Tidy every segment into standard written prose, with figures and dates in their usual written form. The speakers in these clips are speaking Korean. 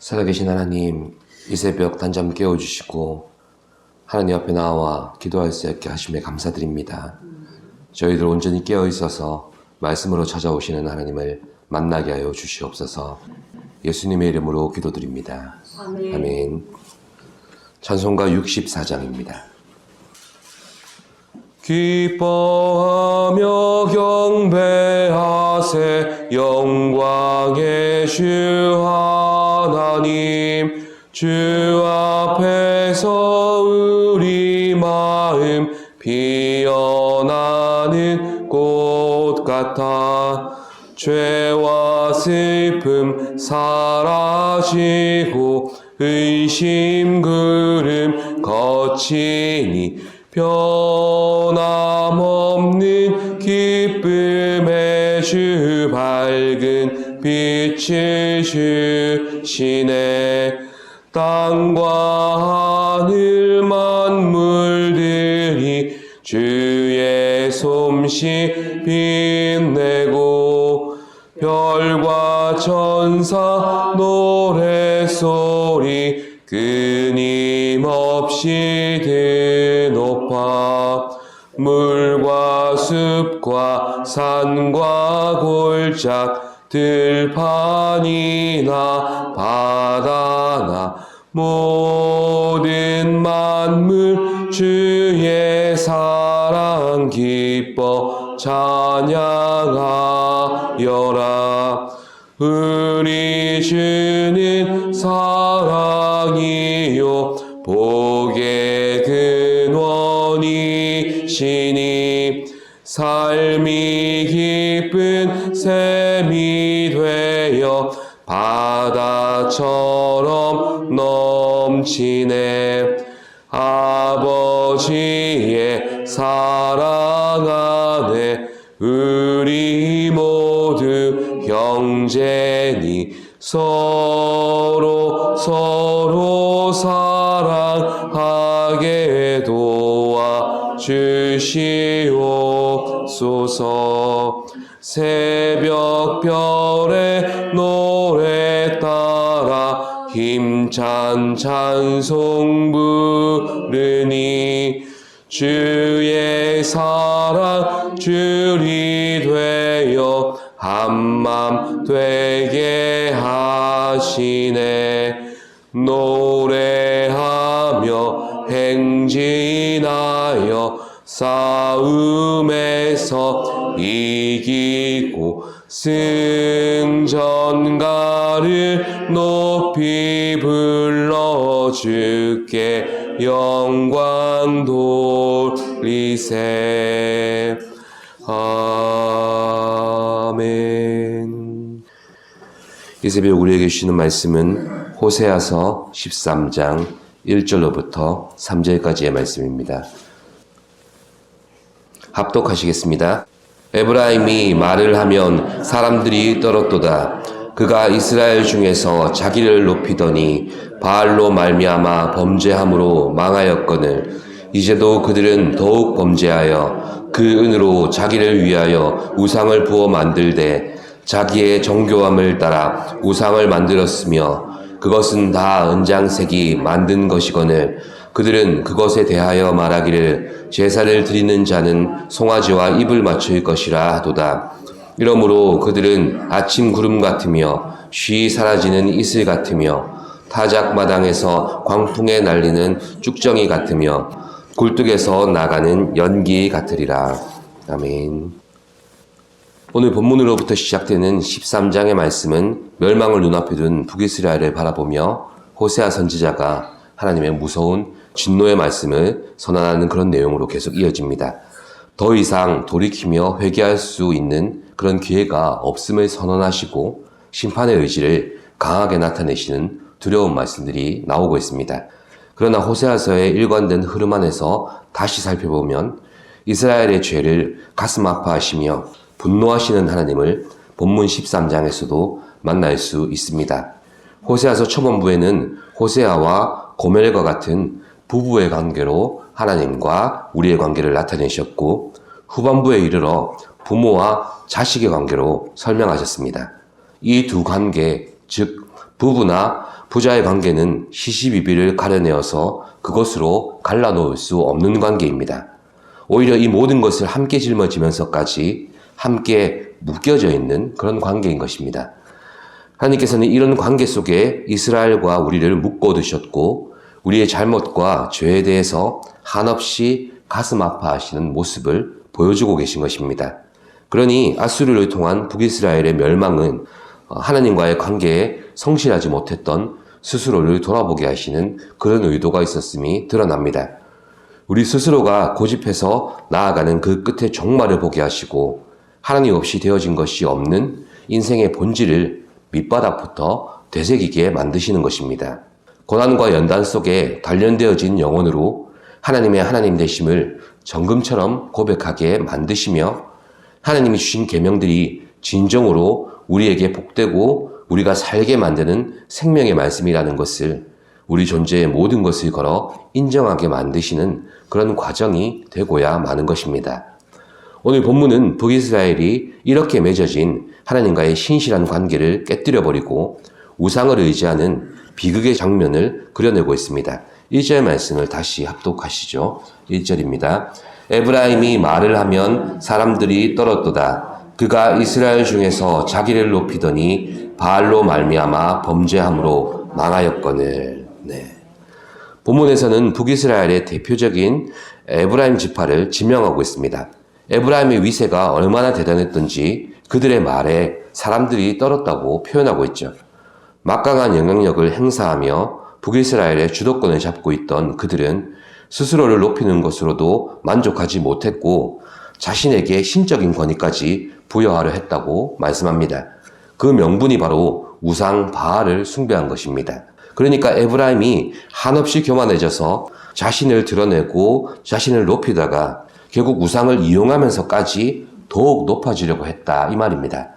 살아계신 하나님, 이 새벽 단잠 깨워주시고 하나님 앞에 나와 기도할 수 있게 하심에 감사드립니다. 저희들 온전히 깨어있어서 말씀으로 찾아오시는 하나님을 만나게 하여 주시옵소서. 예수님의 이름으로 기도드립니다. 아멘. 아멘. 찬송가 64장입니다. 기뻐하며 경배하세 영광의 주 하나님, 주 앞에서 우리 마음 피어나는 꽃 같아 죄와 슬픔 사라지고 의심 그름 거치니 변함없는 기쁨의 주 밝은 빛을 주시네. 땅과 하늘 만물들이 주의 솜씨 빛내고 별과 천사 노래소리 끊임없이 드높아 물과 숲과 산과 골짝 들판이나 바다나 모든 만물 주의 사랑 기뻐 찬양하여라. 우리 주는 사랑이요 복의 근원이시니 삶이 기쁜 샘이 되어 바다처럼 넘치네. 아버지의 사랑 안에 우리 모두 형제니 서로 사랑하게 도와주시옵소서. 새벽별의 노래 따라 힘찬 찬송 부르니 주의 사랑 줄이 되어 한맘 되게 하시네. 노래하며 행진하여 싸움에서 이기고 승전가를 높이 불러 주께 영광 돌리세. 아멘. 이 새벽 우리에게 주시는 말씀은 호세아서 13장 1절로부터 3절까지의 말씀입니다. 합독하시겠습니다. 에브라임이 말을 하면 사람들이 떨었도다. 그가 이스라엘 중에서 자기를 높이더니 바알로 말미암아 범죄함으로 망하였거늘 이제도 그들은 더욱 범죄하여 그 은으로 자기를 위하여 우상을 부어 만들되 자기의 정교함을 따라 우상을 만들었으며 그것은 다 은장색이 만든 것이거늘 그들은 그것에 대하여 말하기를 제사를 드리는 자는 송아지와 입을 맞출 것이라 하도다. 이러므로 그들은 아침 구름 같으며 쉬 사라지는 이슬 같으며 타작마당에서 광풍에 날리는 쭉정이 같으며 굴뚝에서 나가는 연기 같으리라. 아멘. 오늘 본문으로부터 시작되는 13장의 말씀은 멸망을 눈앞에 둔 북이스라엘을 바라보며 호세아 선지자가 하나님의 무서운 진노의 말씀을 선언하는 그런 내용으로 계속 이어집니다. 더 이상 돌이키며 회개할 수 있는 그런 기회가 없음을 선언하시고 심판의 의지를 강하게 나타내시는 두려운 말씀들이 나오고 있습니다. 그러나 호세아서의 일관된 흐름 안에서 다시 살펴보면 이스라엘의 죄를 가슴 아파하시며 분노하시는 하나님을 본문 13장에서도 만날 수 있습니다. 호세아서 초반부에는 호세아와 고멜과 같은 부부의 관계로 하나님과 우리의 관계를 나타내셨고 후반부에 이르러 부모와 자식의 관계로 설명하셨습니다. 이 두 관계, 즉 부부나 부자의 관계는 시시비비를 가려내어서 그것으로 갈라놓을 수 없는 관계입니다. 오히려 이 모든 것을 함께 짊어지면서까지 함께 묶여져 있는 그런 관계인 것입니다. 하나님께서는 이런 관계 속에 이스라엘과 우리를 묶어두셨고 우리의 잘못과 죄에 대해서 한없이 가슴 아파하시는 모습을 보여주고 계신 것입니다. 그러니 아수르를 통한 북이스라엘의 멸망은 하나님과의 관계에 성실하지 못했던 스스로를 돌아보게 하시는 그런 의도가 있었음이 드러납니다. 우리 스스로가 고집해서 나아가는 그 끝의 종말을 보게 하시고 하나님 없이 되어진 것이 없는 인생의 본질을 밑바닥부터 되새기게 만드시는 것입니다. 고난과 연단 속에 단련되어진 영혼으로 하나님의 하나님 되심을 정금처럼 고백하게 만드시며 하나님이 주신 계명들이 진정으로 우리에게 복되고 우리가 살게 만드는 생명의 말씀이라는 것을 우리 존재의 모든 것을 걸어 인정하게 만드시는 그런 과정이 되고야 마는 것입니다. 오늘 본문은 북이스라엘이 이렇게 맺어진 하나님과의 신실한 관계를 깨뜨려버리고 우상을 의지하는 비극의 장면을 그려내고 있습니다. 1절 말씀을 다시 합독하시죠. 1절입니다. 에브라임이 말을 하면 사람들이 떨었도다. 그가 이스라엘 중에서 자기를 높이더니 바알로 말미암아 범죄함으로 망하였거늘. 본문에서는 북이스라엘의 대표적인 에브라임 지파를 지명하고 있습니다. 에브라임의 위세가 얼마나 대단했던지 그들의 말에 사람들이 떨었다고 표현하고 있죠. 막강한 영향력을 행사하며 북이스라엘의 주도권을 잡고 있던 그들은 스스로를 높이는 것으로도 만족하지 못했고 자신에게 신적인 권위까지 부여하려 했다고 말씀합니다. 그 명분이 바로 우상 바알을 숭배한 것입니다. 그러니까 에브라임이 한없이 교만해져서 자신을 드러내고 자신을 높이다가 결국 우상을 이용하면서까지 더욱 높아지려고 했다 이 말입니다.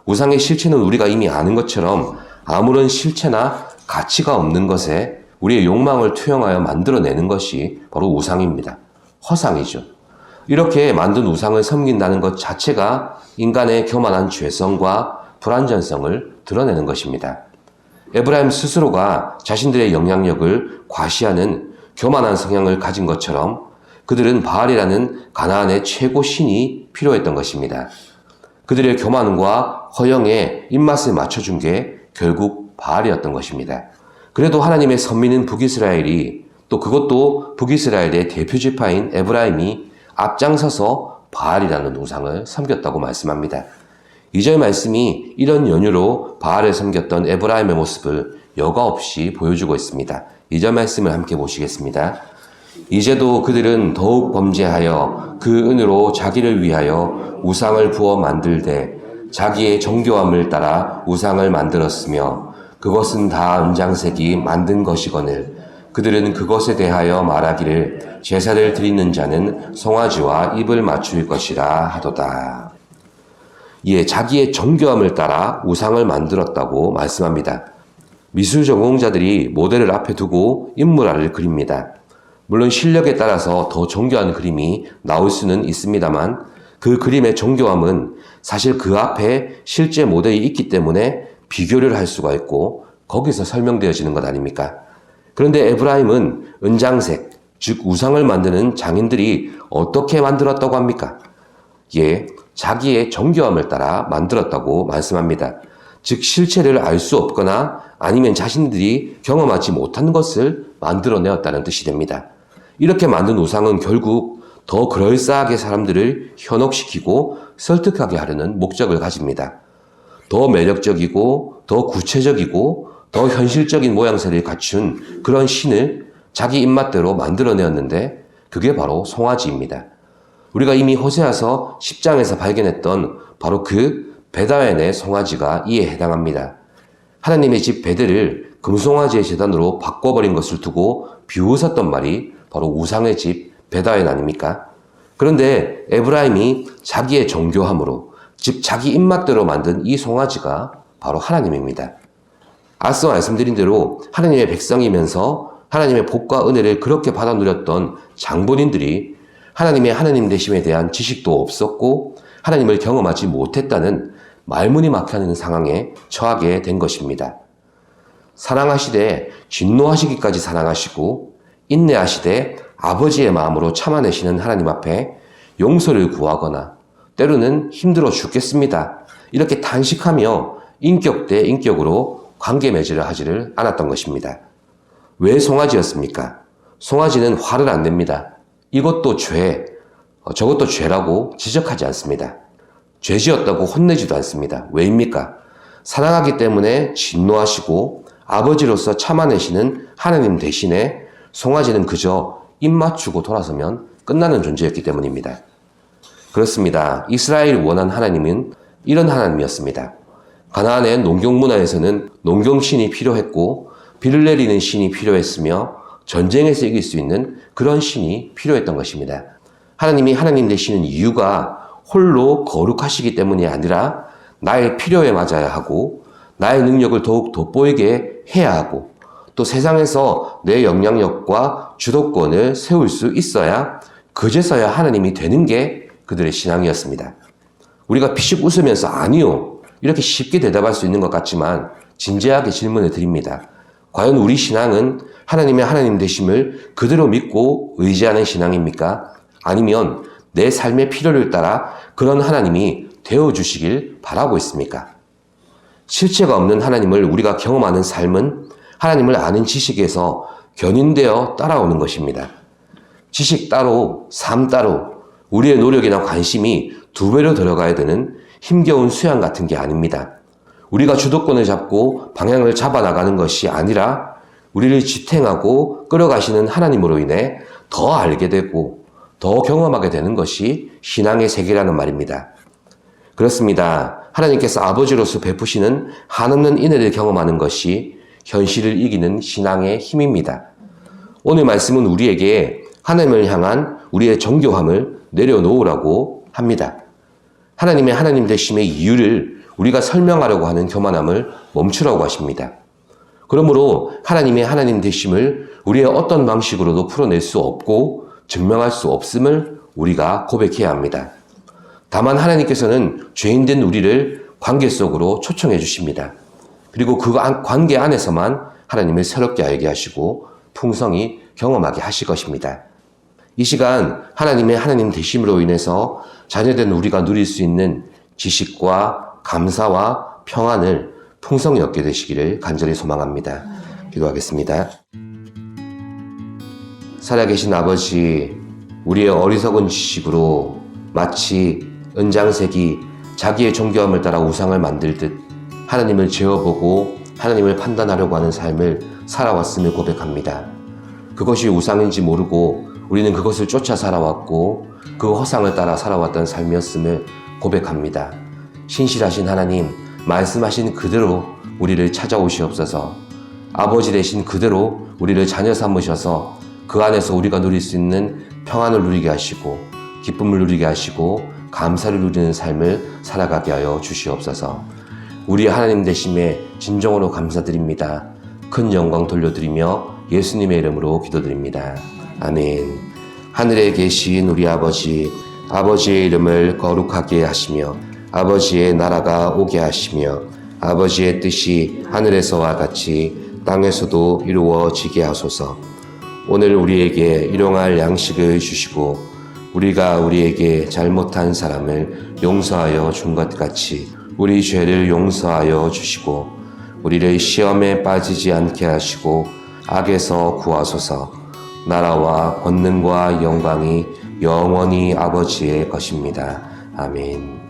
우상의 실체는 우리가 이미 아는 것처럼 아무런 실체나 가치가 없는 것에 우리의 욕망을 투영하여 만들어내는 것이 바로 우상입니다. 허상이죠. 이렇게 만든 우상을 섬긴다는 것 자체가 인간의 교만한 죄성과 불완전성을 드러내는 것입니다. 에브라임 스스로가 자신들의 영향력을 과시하는 교만한 성향을 가진 것처럼 그들은 바알이라는 가나안의 최고 신이 필요했던 것입니다. 그들의 교만과 허영에 입맛을 맞춰준 게 결국 바알이었던 것입니다. 그래도 하나님의 선민인 북이스라엘이 또 그것도 북이스라엘의 대표 지파인 에브라임이 앞장서서 바알이라는 우상을 섬겼다고 말씀합니다. 2절 말씀이 이런 연유로 바알을 섬겼던 에브라임의 모습을 여과 없이 보여주고 있습니다. 2절 말씀을 함께 보시겠습니다. 이제도 그들은 더욱 범죄하여 그 은으로 자기를 위하여 우상을 부어 만들되 자기의 정교함을 따라 우상을 만들었으며 그것은 다 은장색이 만든 것이거늘 그들은 그것에 대하여 말하기를 제사를 드리는 자는 송아지와 입을 맞출 것이라 하도다. 예, 자기의 정교함을 따라 우상을 만들었다고 말씀합니다. 미술 전공자들이 모델을 앞에 두고 인물화를 그립니다. 물론 실력에 따라서 더 정교한 그림이 나올 수는 있습니다만 그 그림의 정교함은 사실 그 앞에 실제 모델이 있기 때문에 비교를 할 수가 있고 거기서 설명되어지는 것 아닙니까? 그런데 에브라임은 은장색, 즉 우상을 만드는 장인들이 어떻게 만들었다고 합니까? 예, 자기의 정교함을 따라 만들었다고 말씀합니다. 즉 실체를 알 수 없거나 아니면 자신들이 경험하지 못한 것을 만들어내었다는 뜻이 됩니다. 이렇게 만든 우상은 결국 더 그럴싸하게 사람들을 현혹시키고 설득하게 하려는 목적을 가집니다. 더 매력적이고 더 구체적이고 더 현실적인 모양새를 갖춘 그런 신을 자기 입맛대로 만들어내었는데 그게 바로 송아지입니다. 우리가 이미 호세아서 10장에서 발견했던 바로 그 베다웬의 송아지가 이에 해당합니다. 하나님의 집 베델을 금송아지의 제단으로 바꿔버린 것을 두고 비웃었던 말이 바로 우상의 집 베다웬 아닙니까? 그런데 에브라임이 자기의 정교함으로 즉 자기 입맛대로 만든 이 송아지가 바로 하나님입니다. 앞서 말씀드린 대로 하나님의 백성이면서 하나님의 복과 은혜를 그렇게 받아 누렸던 장본인들이 하나님의 하나님 되심에 대한 지식도 없었고 하나님을 경험하지 못했다는 말문이 막히는 상황에 처하게 된 것입니다. 사랑하시되 진노하시기까지 사랑하시고 인내하시되 아버지의 마음으로 참아내시는 하나님 앞에 용서를 구하거나 때로는 힘들어 죽겠습니다, 이렇게 단식하며 인격 대 인격으로 관계 맺으려 하지를 않았던 것입니다. 왜 송아지였습니까? 송아지는 화를 안 냅니다. 이것도 죄, 저것도 죄라고 지적하지 않습니다. 죄지었다고 혼내지도 않습니다. 왜입니까? 사랑하기 때문에 진노하시고 아버지로서 참아내시는 하나님 대신에 송아지는 그저 입 맞추고 돌아서면 끝나는 존재였기 때문입니다. 그렇습니다. 이스라엘 원한 하나님은 이런 하나님이었습니다. 가나안의 농경 문화에서는 농경신이 필요했고 비를 내리는 신이 필요했으며 전쟁에서 이길 수 있는 그런 신이 필요했던 것입니다. 하나님이 하나님 되시는 이유가 홀로 거룩하시기 때문이 아니라 나의 필요에 맞아야 하고 나의 능력을 더욱 돋보이게 해야 하고 또 세상에서 내 영향력과 주도권을 세울 수 있어야 그제서야 하나님이 되는 게 그들의 신앙이었습니다. 우리가 피식 웃으면서 아니요, 이렇게 쉽게 대답할 수 있는 것 같지만 진지하게 질문을 드립니다. 과연 우리 신앙은 하나님의 하나님 되심을 그대로 믿고 의지하는 신앙입니까? 아니면 내 삶의 필요를 따라 그런 하나님이 되어주시길 바라고 있습니까? 실체가 없는 하나님을 우리가 경험하는 삶은 하나님을 아는 지식에서 견인되어 따라오는 것입니다. 지식 따로, 삶 따로, 우리의 노력이나 관심이 두 배로 들어가야 되는 힘겨운 수양 같은 게 아닙니다. 우리가 주도권을 잡고 방향을 잡아나가는 것이 아니라 우리를 지탱하고 끌어가시는 하나님으로 인해 더 알게 되고 더 경험하게 되는 것이 신앙의 세계라는 말입니다. 그렇습니다. 하나님께서 아버지로서 베푸시는 한없는 인애를 경험하는 것이 현실을 이기는 신앙의 힘입니다. 오늘 말씀은 우리에게 하나님을 향한 우리의 정교함을 내려놓으라고 합니다. 하나님의 하나님 되심의 이유를 우리가 설명하려고 하는 교만함을 멈추라고 하십니다. 그러므로 하나님의 하나님 되심을 우리의 어떤 방식으로도 풀어낼 수 없고 증명할 수 없음을 우리가 고백해야 합니다. 다만 하나님께서는 죄인된 우리를 관계 속으로 초청해 주십니다. 그리고 그 관계 안에서만 하나님을 새롭게 알게 하시고 풍성히 경험하게 하실 것입니다. 이 시간 하나님의 하나님 되심으로 인해서 자녀된 우리가 누릴 수 있는 지식과 감사와 평안을 풍성히 얻게 되시기를 간절히 소망합니다. 기도하겠습니다. 살아계신 아버지, 우리의 어리석은 지식으로 마치 은장색이 자기의 존경함을 따라 우상을 만들듯 하나님을 재어보고 하나님을 판단하려고 하는 삶을 살아왔음을 고백합니다. 그것이 우상인지 모르고 우리는 그것을 쫓아 살아왔고 그 허상을 따라 살아왔던 삶이었음을 고백합니다. 신실하신 하나님, 말씀하신 그대로 우리를 찾아오시옵소서. 아버지 되신 그대로 우리를 자녀 삼으셔서 그 안에서 우리가 누릴 수 있는 평안을 누리게 하시고 기쁨을 누리게 하시고 감사를 누리는 삶을 살아가게 하여 주시옵소서. 우리 하나님 되심에 진정으로 감사드립니다. 큰 영광 돌려드리며 예수님의 이름으로 기도드립니다. 아멘. 하늘에 계신 우리 아버지, 아버지의 이름을 거룩하게 하시며 아버지의 나라가 오게 하시며 아버지의 뜻이 하늘에서와 같이 땅에서도 이루어지게 하소서. 오늘 우리에게 일용할 양식을 주시고 우리가 우리에게 잘못한 사람을 용서하여 준 것 같이 우리 죄를 용서하여 주시고 우리를 시험에 빠지지 않게 하시고 악에서 구하소서. 나라와 권능과 영광이 영원히 아버지의 것입니다. 아멘.